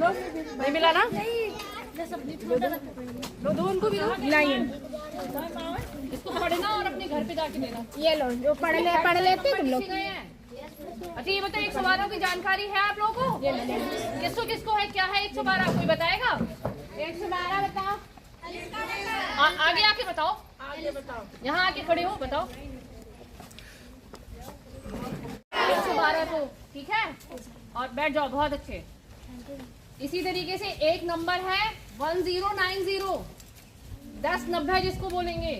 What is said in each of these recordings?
नहीं मिला ना? दो उनको भी नहीं, इसको पढ़ना और अपने घर पे जाके देना। ये लो, जो पढ़ लेते तुम लोग। अच्छा ये बताओ 112 की जानकारी है आप लोगों को? किसको किसको है, क्या है 112? कोई बताएगा? 112 बताओ। आगे आके बताओ, आगे बताओ, यहाँ आके खड़े हो, बताओ। 112 तो ठीक है, और बैठ जाओ, बहुत अच्छे। इसी तरीके से एक नंबर है 1090, 1090 जिसको बोलेंगे।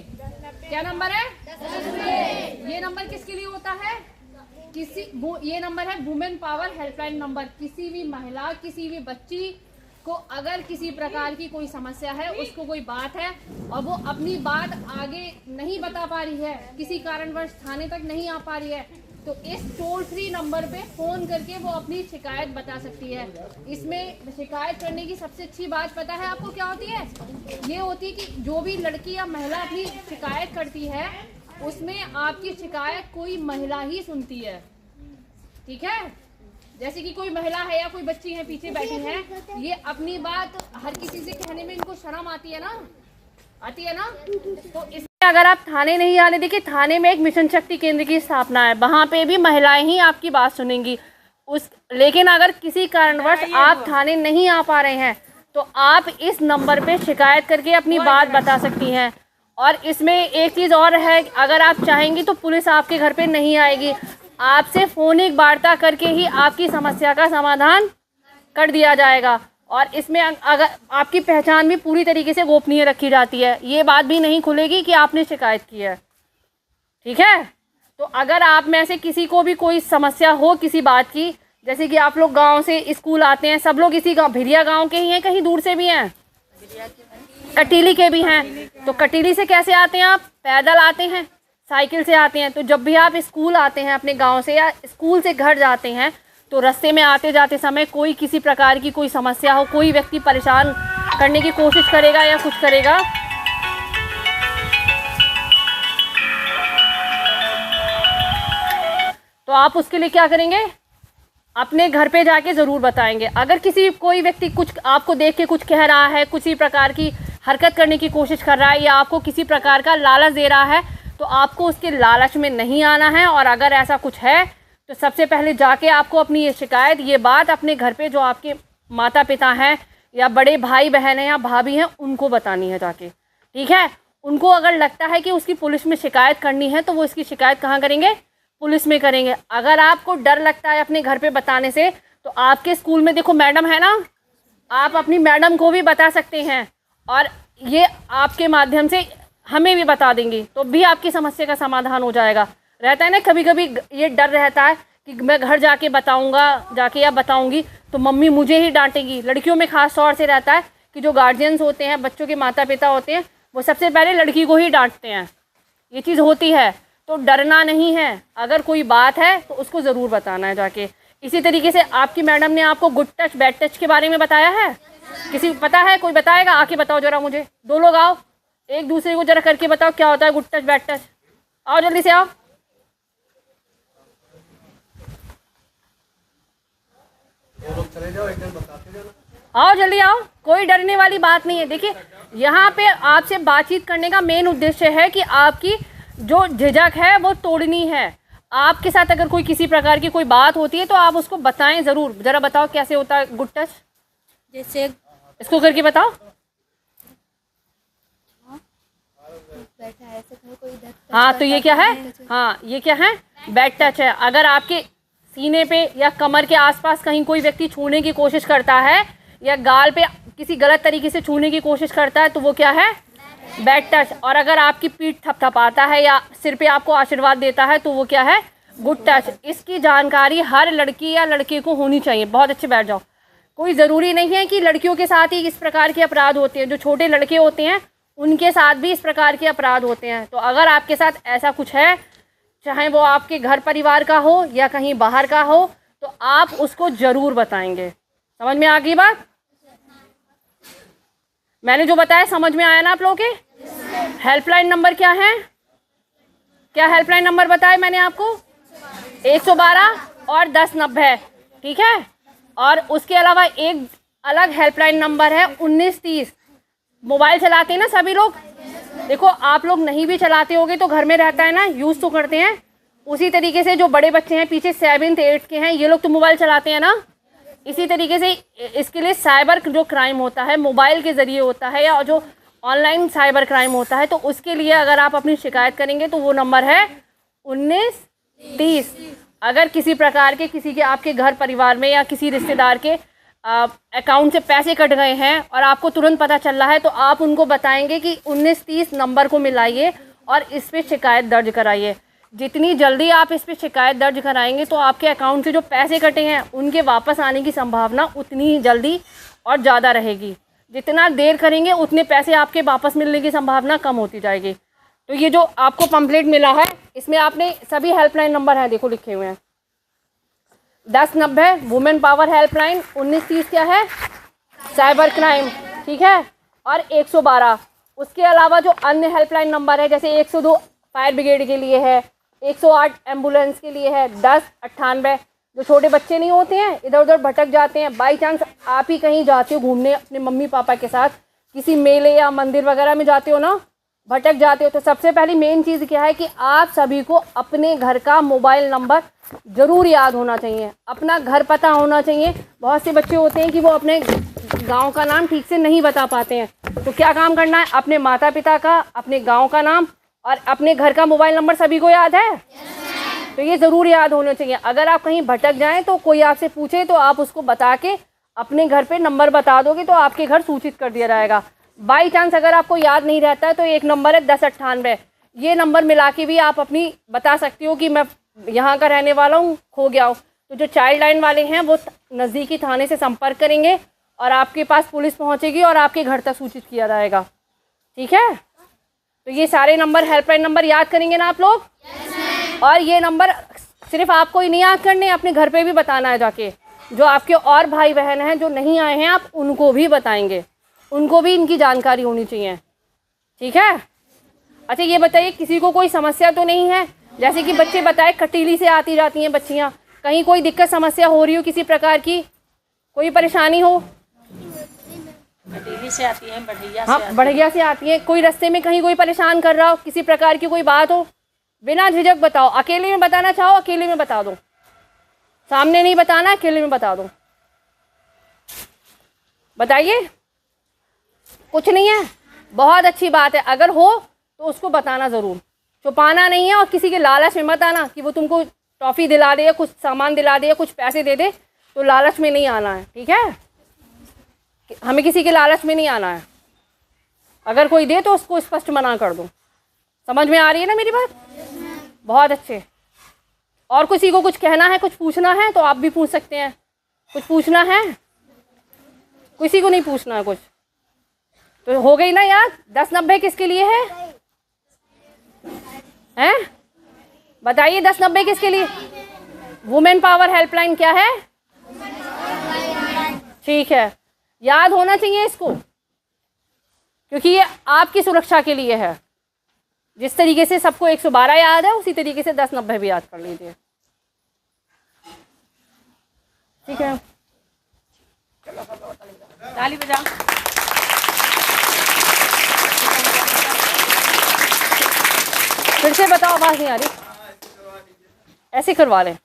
क्या नंबर है? 1090। ये नंबर किसके लिए होता है? ये नंबर है वुमेन पावर हेल्पलाइन नंबर। किसी भी महिला, किसी भी बच्ची को अगर किसी प्रकार की कोई समस्या है, उसको कोई बात है और वो अपनी बात आगे नहीं बता पा रही है, किसी कारणवश थाने तक नहीं आ पा रही है, तो इस टोल फ्री नंबर पे फोन करके वो अपनी शिकायत बता सकती है। इसमें शिकायत करने की सबसे अच्छी बात पता है आपको क्या होती है? ये होती है कि जो भी लड़की या महिला अपनी शिकायत करती है, उसमें आपकी शिकायत कोई महिला ही सुनती है। ठीक है, जैसे कि कोई महिला है या कोई बच्ची है पीछे बैठी है, ये अपनी बात हर किसी से कहने में इनको शर्म आती है ना, तो इसमें अगर आप थाने नहीं आने, देखिए थाने में एक मिशन शक्ति केंद्र की स्थापना है, वहाँ पे भी महिलाएं ही आपकी बात सुनेंगी। लेकिन अगर किसी कारणवश आप थाने नहीं आ पा रहे हैं, तो आप इस नंबर पे शिकायत करके अपनी बात बता सकती हैं। और इसमें एक चीज़ और है, अगर आप चाहेंगी तो पुलिस आपके घर पे नहीं आएगी, आपसे फोनिक वार्ता करके ही आपकी समस्या का समाधान कर दिया जाएगा। और इसमें अगर आपकी पहचान भी पूरी तरीके से गोपनीय रखी जाती है, ये बात भी नहीं खुलेगी कि आपने शिकायत की है। ठीक है, तो अगर आप में से किसी को भी कोई समस्या हो किसी बात की, जैसे कि आप लोग गांव से स्कूल आते हैं, सब लोग इसी गांव भिरिया गांव के ही हैं, कहीं दूर से भी हैं, कटीली के भी हैं, तो कटीली से कैसे आते हैं? आप पैदल आते हैं, साइकिल से आते हैं। तो जब भी आप स्कूल आते हैं अपने गांव से या स्कूल से घर जाते हैं, तो रास्ते में आते जाते समय कोई किसी प्रकार की कोई समस्या हो, कोई व्यक्ति परेशान करने की कोशिश करेगा या कुछ करेगा, तो आप उसके लिए क्या करेंगे? अपने घर पे जाके ज़रूर बताएंगे। अगर कोई व्यक्ति कुछ आपको देख के कुछ कह रहा है, किसी प्रकार की हरकत करने की कोशिश कर रहा है या आपको किसी प्रकार का लालच दे रहा है, तो आपको उसके लालच में नहीं आना है। और अगर ऐसा कुछ है तो सबसे पहले जाके आपको अपनी ये शिकायत, ये बात अपने घर पे जो आपके माता पिता हैं या बड़े भाई बहन हैं या भाभी हैं, उनको बतानी है जाके। ठीक है, उनको अगर लगता है कि उसकी पुलिस में शिकायत करनी है, तो वो इसकी शिकायत कहाँ करेंगे? पुलिस में करेंगे। अगर आपको डर लगता है अपने घर पे बताने से, तो आपके स्कूल में देखो मैडम है ना, आप अपनी मैडम को भी बता सकते हैं और ये आपके माध्यम से हमें भी बता देंगी, तो भी आपकी समस्या का समाधान हो जाएगा। रहता है ना कभी कभी ये डर रहता है कि मैं घर जाके बताऊंगा या बताऊंगी तो मम्मी मुझे ही डांटेगी। लड़कियों में खास तौर से रहता है कि जो गार्जियंस होते हैं, बच्चों के माता पिता होते हैं, वो सबसे पहले लड़की को ही डांटते हैं, ये चीज़ होती है। तो डरना नहीं है, अगर कोई बात है तो उसको ज़रूर बताना है जाके। इसी तरीके से आपकी मैडम ने आपको गुड टच बैड टच के बारे में बताया है? किसी पता है? कोई बताएगा? आके बताओ जरा मुझे, दो लोग आओ, एक दूसरे को जरा करके बताओ क्या होता है गुड टच बैड टच। आओ जल्दी से आओ। आओ जल्दी आओ, कोई डरने वाली बात नहीं है। देखिए यहाँ पे आपसे बातचीत करने का मेन उद्देश्य है कि आपकी जो झिझक है वो तोड़नी है। आपके साथ अगर कोई किसी प्रकार की कोई बात होती है तो आप उसको बताएं ज़रूर। ज़रा बताओ कैसे होता है गुड टच, जैसे इसको करके बताओ। बैठा है ऐसे कोई हाँ तो ये क्या है? हाँ ये क्या है? बैड टच है। अगर आपके सीने पे या कमर के आसपास कहीं कोई व्यक्ति छूने की कोशिश करता है या गाल पे किसी गलत तरीके से छूने की कोशिश करता है तो वो क्या है? Bad touch. और अगर आपकी पीठ थपथपाता है या सिर पे आपको आशीर्वाद देता है तो वो क्या है? Good touch. इसकी जानकारी हर लड़की या लड़के को होनी चाहिए। बहुत अच्छे, बैठ जाओ। कोई ज़रूरी नहीं है कि लड़कियों के साथ ही इस प्रकार के अपराध होते हैं, जो छोटे लड़के होते हैं उनके साथ भी इस प्रकार के अपराध होते हैं। तो अगर आपके साथ ऐसा कुछ है, चाहे वो आपके घर परिवार का हो या कहीं बाहर का हो, तो आप उसको ज़रूर बताएंगे। समझ में आ गई बात? मैंने जो बताया समझ में आया ना आप लोगों के? हेल्पलाइन नंबर क्या है? क्या हेल्पलाइन नंबर बताया मैंने आपको? 112 और 1090, ठीक है। और उसके अलावा एक अलग हेल्पलाइन नंबर है 1930। मोबाइल चलाते हैं ना सभी लोग, देखो आप लोग नहीं भी चलाते होगे तो घर में रहता है ना, यूज़ तो करते हैं। उसी तरीके से जो बड़े बच्चे हैं पीछे 7th 8th के हैं, ये लोग तो मोबाइल चलाते हैं ना। इसी तरीके से इसके लिए साइबर जो क्राइम होता है मोबाइल के ज़रिए होता है, या जो ऑनलाइन साइबर क्राइम होता है, तो उसके लिए अगर आप अपनी शिकायत करेंगे तो वो नंबर है 1930। अगर किसी प्रकार के किसी के आपके घर परिवार में या किसी रिश्तेदार के अकाउंट से पैसे कट गए हैं और आपको तुरंत पता चल रहा है, तो आप उनको बताएंगे कि 1930 नंबर को मिलाइए और इस पर शिकायत दर्ज कराइए। जितनी जल्दी आप इस पर शिकायत दर्ज कराएंगे तो आपके अकाउंट से जो पैसे कटे हैं उनके वापस आने की संभावना उतनी ही जल्दी और ज़्यादा रहेगी। जितना देर करेंगे उतने पैसे आपके वापस मिलने की संभावना कम होती जाएगी। तो ये जो आपको पम्पलेट मिला है इसमें आपने सभी हेल्पलाइन नंबर हैं, देखो लिखे हुए हैं। 1090 वुमेन पावर हेल्पलाइन, 1930 क्या है साइबर क्राइम, ठीक है, और 112। उसके अलावा जो अन्य हेल्पलाइन नंबर है जैसे 102 फायर ब्रिगेड के लिए है, 108 एम्बुलेंस के लिए है, 1098 जो छोटे बच्चे नहीं होते हैं इधर उधर भटक जाते हैं, बाई चांस आप ही कहीं जाते हो घूमने अपने मम्मी पापा के साथ, किसी मेले या मंदिर वगैरह में जाते हो ना, भटक जाते हो, तो सबसे पहली मेन चीज़ क्या है कि आप सभी को अपने घर का मोबाइल नंबर ज़रूर याद होना चाहिए, अपना घर पता होना चाहिए। बहुत से बच्चे होते हैं कि वो अपने गांव का नाम ठीक से नहीं बता पाते हैं, तो क्या काम करना है, अपने माता पिता का, अपने गांव का नाम और अपने घर का मोबाइल नंबर सभी को याद है, तो ये ज़रूर याद होना चाहिए। अगर आप कहीं भटक जाएं तो कोई आपसे पूछे तो आप उसको बता के अपने घर पे नंबर बता दोगे तो आपके घर सूचित कर दिया जाएगा। बाई चांस अगर आपको याद नहीं रहता है तो एक नंबर है 1098, ये नंबर मिला के भी आप अपनी बता सकती हो कि मैं यहाँ का रहने वाला हूँ, खो गया हूँ। तो जो चाइल्ड लाइन वाले हैं वो नज़दीकी थाने से संपर्क करेंगे और आपके पास पुलिस पहुँचेगी और आपके घर तक सूचित किया जाएगा, ठीक है। तो ये सारे नंबर हेल्पलाइन नंबर याद करेंगे ना आप लोग? और ये नंबर सिर्फ आपको ही नहीं याद करने, अपने घर पे भी बताना है जाके। जो आपके और भाई बहन हैं जो नहीं आए हैं आप उनको भी बताएंगे, उनको भी इनकी जानकारी होनी चाहिए, ठीक है। अच्छा ये बताइए किसी को कोई समस्या तो नहीं है? जैसे कि बच्चे बताए कटीली से आती जाती हैं बच्चियाँ, कहीं कोई दिक्कत समस्या हो रही हो किसी प्रकार की, कोई परेशानी हो? कटीली से आती हैं, बढ़िया से हाँ बढ़िया से आती है। कोई रास्ते में कहीं कोई परेशान कर रहा हो, किसी प्रकार की कोई बात हो, बिना झिझक बताओ। अकेले में बताना चाहो अकेले में बता दो, सामने नहीं बताना, अकेले में बता दो। बताइए, कुछ नहीं है, बहुत अच्छी बात है। अगर हो तो उसको बताना ज़रूर, छुपाना नहीं है। और किसी के लालच में मत आना कि वो तुमको टॉफ़ी दिला दे या कुछ सामान दिला दे या कुछ पैसे दे दे, तो लालच में नहीं आना है, ठीक है। हमें किसी के लालच में नहीं आना है। अगर कोई दे तो उसको स्पष्ट मना कर दो। समझ में आ रही है ना मेरी बात? बहुत अच्छे। और किसी को कुछ कहना है, कुछ पूछना है तो आप भी पूछ सकते हैं। कुछ पूछना है? किसी को नहीं पूछना है कुछ? तो हो गई ना याद? 1090 किसके लिए है? हैं? बताइए 1090 किसके लिए? वुमेन पावर हेल्पलाइन क्या है? ठीक है, याद होना चाहिए इसको, क्योंकि ये आपकी सुरक्षा के लिए है। जिस तरीके से सबको 112 याद है उसी तरीके से 1090 भी याद कर लीजिए, ठीक है। ताली बजाओ। फिर से बताओ, आवाज़ नहीं आ रही, ऐसे करवा लें।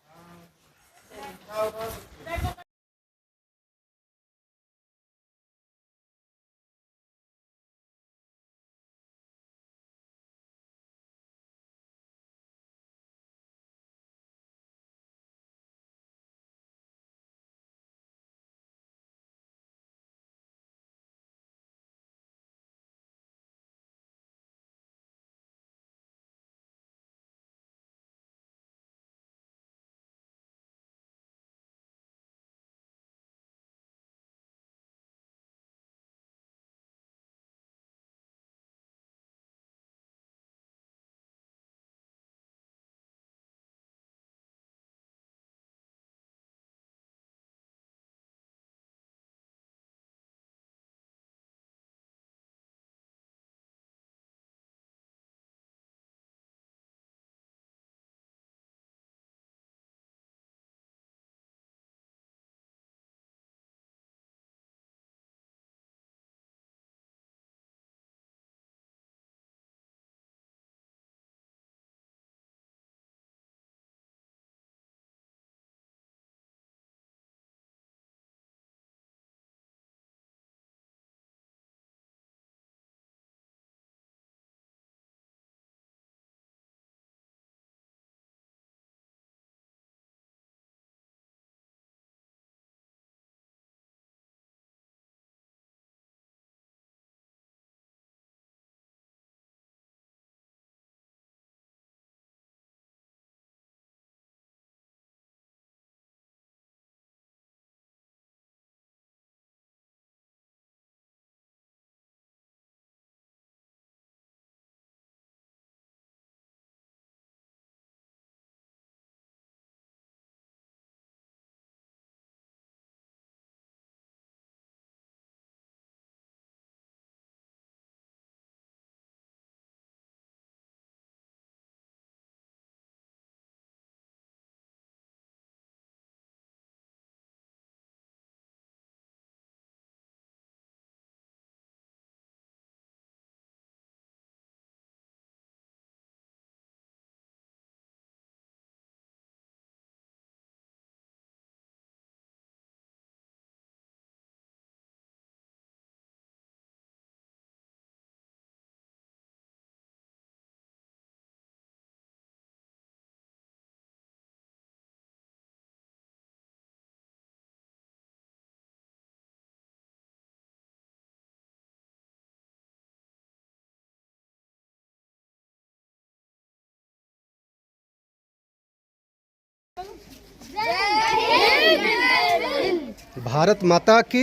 भारत माता की